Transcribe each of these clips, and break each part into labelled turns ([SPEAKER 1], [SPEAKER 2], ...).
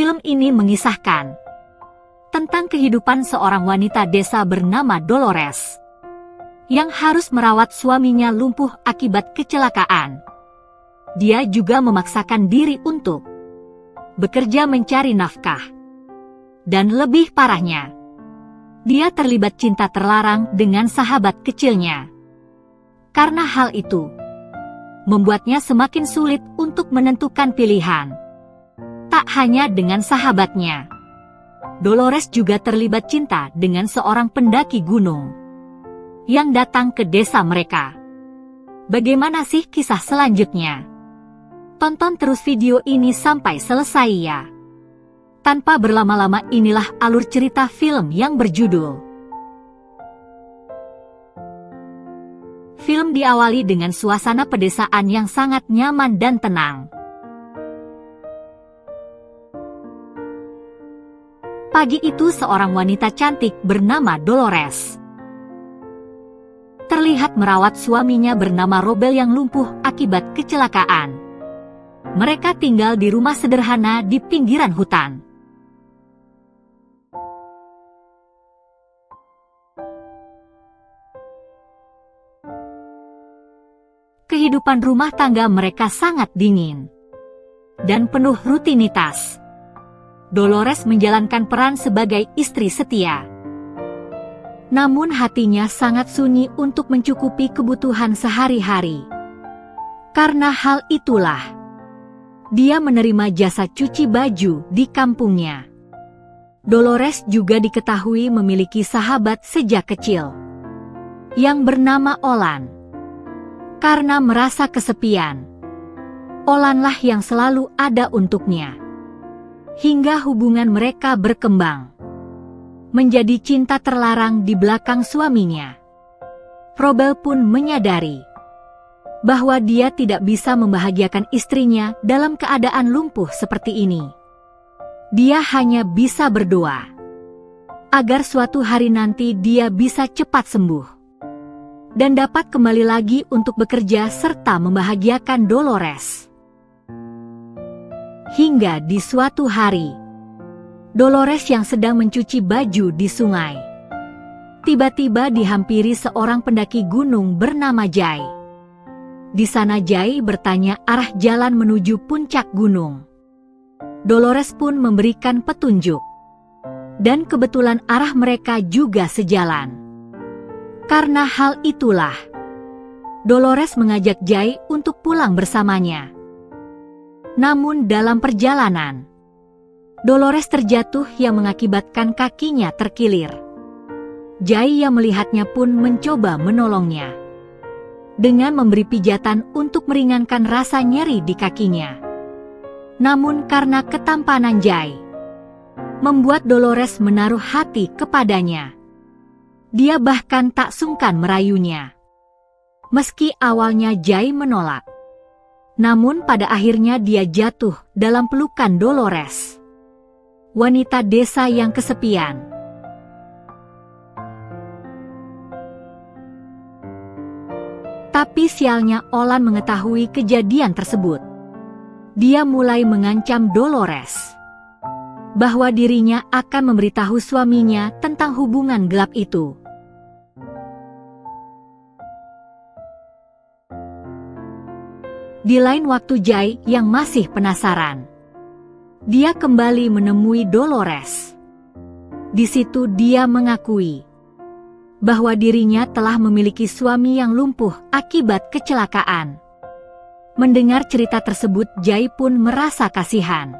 [SPEAKER 1] Film ini mengisahkan tentang kehidupan seorang wanita desa bernama Dolores yang harus merawat suaminya lumpuh akibat kecelakaan. Dia juga memaksakan diri untuk bekerja mencari nafkah. Dan lebih parahnya, dia terlibat cinta terlarang dengan sahabat kecilnya. Karena hal itu, membuatnya semakin sulit untuk menentukan pilihan. Tak hanya dengan sahabatnya, Dolores juga terlibat cinta dengan seorang pendaki gunung yang datang ke desa mereka. Bagaimana sih kisah selanjutnya? Tonton terus video ini sampai selesai ya. Tanpa berlama-lama, inilah alur cerita film yang berjudul. Film diawali dengan suasana pedesaan yang sangat nyaman dan tenang. Pagi itu seorang wanita cantik bernama Dolores terlihat merawat suaminya bernama Robel yang lumpuh akibat kecelakaan. Mereka tinggal di rumah sederhana di pinggiran hutan. Kehidupan rumah tangga mereka sangat dingin dan penuh rutinitas. Dolores menjalankan peran sebagai istri setia. Namun hatinya sangat sunyi untuk mencukupi kebutuhan sehari-hari. Karena hal itulah, dia menerima jasa cuci baju di kampungnya. Dolores juga diketahui memiliki sahabat sejak kecil yang bernama Olan. Karena merasa kesepian, Olanlah yang selalu ada untuknya. Hingga hubungan mereka berkembang menjadi cinta terlarang di belakang suaminya. Robel pun menyadari bahwa dia tidak bisa membahagiakan istrinya dalam keadaan lumpuh seperti ini. Dia hanya bisa berdoa agar suatu hari nanti dia bisa cepat sembuh dan dapat kembali lagi untuk bekerja serta membahagiakan Dolores. Hingga di suatu hari, Dolores yang sedang mencuci baju di sungai, tiba-tiba dihampiri seorang pendaki gunung bernama Jay. Di sana Jay bertanya arah jalan menuju puncak gunung. Dolores pun memberikan petunjuk. Dan kebetulan arah mereka juga sejalan. Karena hal itulah, Dolores mengajak Jay untuk pulang bersamanya. Namun dalam perjalanan, Dolores terjatuh yang mengakibatkan kakinya terkilir. Jay yang melihatnya pun mencoba menolongnya dengan memberi pijatan untuk meringankan rasa nyeri di kakinya. Namun karena ketampanan Jay, membuat Dolores menaruh hati kepadanya. Dia bahkan tak sungkan merayunya. Meski awalnya Jay menolak, namun pada akhirnya dia jatuh dalam pelukan Dolores, wanita desa yang kesepian. Tapi sialnya Olan mengetahui kejadian tersebut. Dia mulai mengancam Dolores bahwa dirinya akan memberitahu suaminya tentang hubungan gelap itu. Di lain waktu Jay yang masih penasaran, dia kembali menemui Dolores. Di situ dia mengakui bahwa dirinya telah memiliki suami yang lumpuh akibat kecelakaan. Mendengar cerita tersebut, Jay pun merasa kasihan.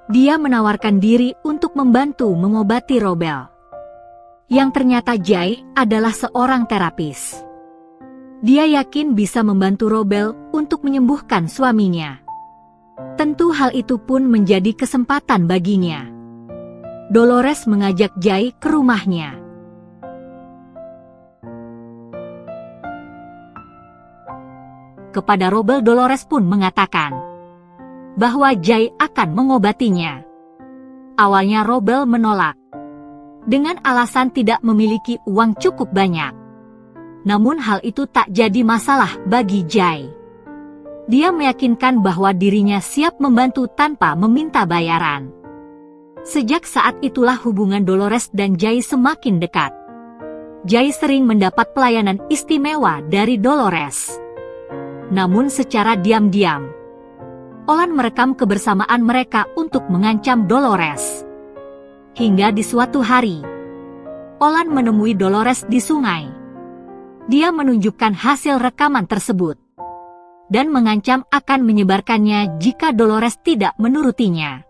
[SPEAKER 1] Dia menawarkan diri untuk membantu mengobati Robel. Yang ternyata Jay adalah seorang terapis. Dia yakin bisa membantu Robel untuk menyembuhkan suaminya. Tentu hal itu pun menjadi kesempatan baginya. Dolores mengajak Jay ke rumahnya. Kepada Robel, Dolores pun mengatakan bahwa Jay akan mengobatinya. Awalnya Robel menolak dengan alasan tidak memiliki uang cukup banyak. Namun hal itu tak jadi masalah bagi Jay. Dia meyakinkan bahwa dirinya siap membantu tanpa meminta bayaran. Sejak saat itulah hubungan Dolores dan Jay semakin dekat. Jay sering mendapat pelayanan istimewa dari Dolores. Namun secara diam-diam, Olan merekam kebersamaan mereka untuk mengancam Dolores. Hingga di suatu hari, Olan menemui Dolores di sungai. Dia menunjukkan hasil rekaman tersebut dan mengancam akan menyebarkannya jika Dolores tidak menurutinya.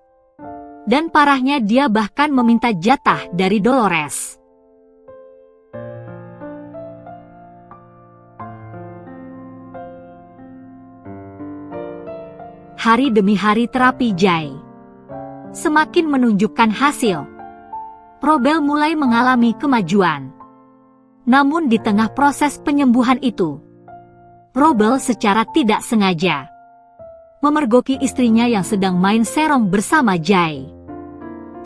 [SPEAKER 1] Dan parahnya, dia bahkan meminta jatah dari Dolores. Hari demi hari terapi Jay semakin menunjukkan hasil. Robel mulai mengalami kemajuan. Namun di tengah proses penyembuhan itu, Robel secara tidak sengaja memergoki istrinya yang sedang main serong bersama Jay.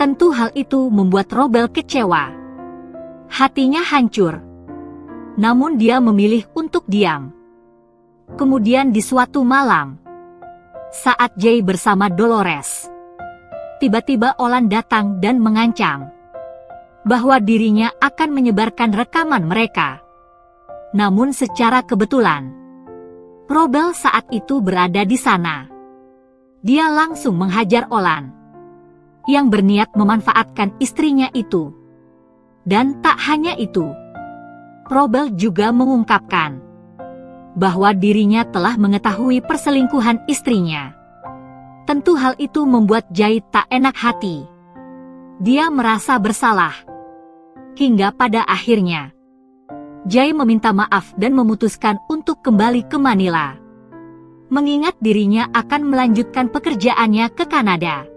[SPEAKER 1] Tentu hal itu membuat Robel kecewa. Hatinya hancur. Namun dia memilih untuk diam. Kemudian di suatu malam, saat Jay bersama Dolores, tiba-tiba Olan datang dan mengancam bahwa dirinya akan menyebarkan rekaman mereka. Namun secara kebetulan, Robel saat itu berada di sana. Dia langsung menghajar Olan yang berniat memanfaatkan istrinya itu. Dan tak hanya itu, Robel juga mengungkapkan bahwa dirinya telah mengetahui perselingkuhan istrinya. Tentu hal itu membuat Jay tak enak hati. Dia merasa bersalah. Hingga pada akhirnya, Jay meminta maaf dan memutuskan untuk kembali ke Manila, mengingat dirinya akan melanjutkan pekerjaannya ke Kanada.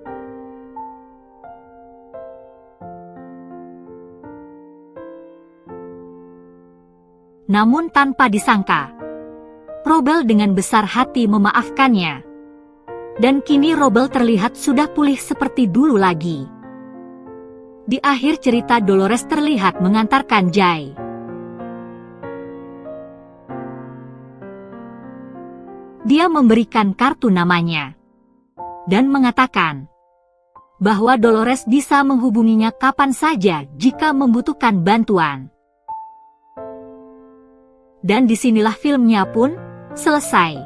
[SPEAKER 1] Namun tanpa disangka, Robel dengan besar hati memaafkannya. Dan kini Robel terlihat sudah pulih seperti dulu lagi. Di akhir cerita, Dolores terlihat mengantarkan Jay. Dia memberikan kartu namanya dan mengatakan bahwa Dolores bisa menghubunginya kapan saja jika membutuhkan bantuan. Dan disinilah filmnya pun selesai.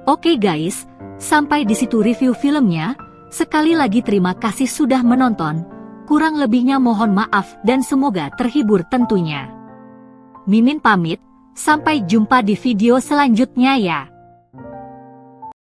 [SPEAKER 1] Oke guys, sampai di situ review filmnya. Sekali lagi terima kasih sudah menonton. Kurang lebihnya mohon maaf dan semoga terhibur tentunya. Mimin pamit, sampai jumpa di video selanjutnya ya.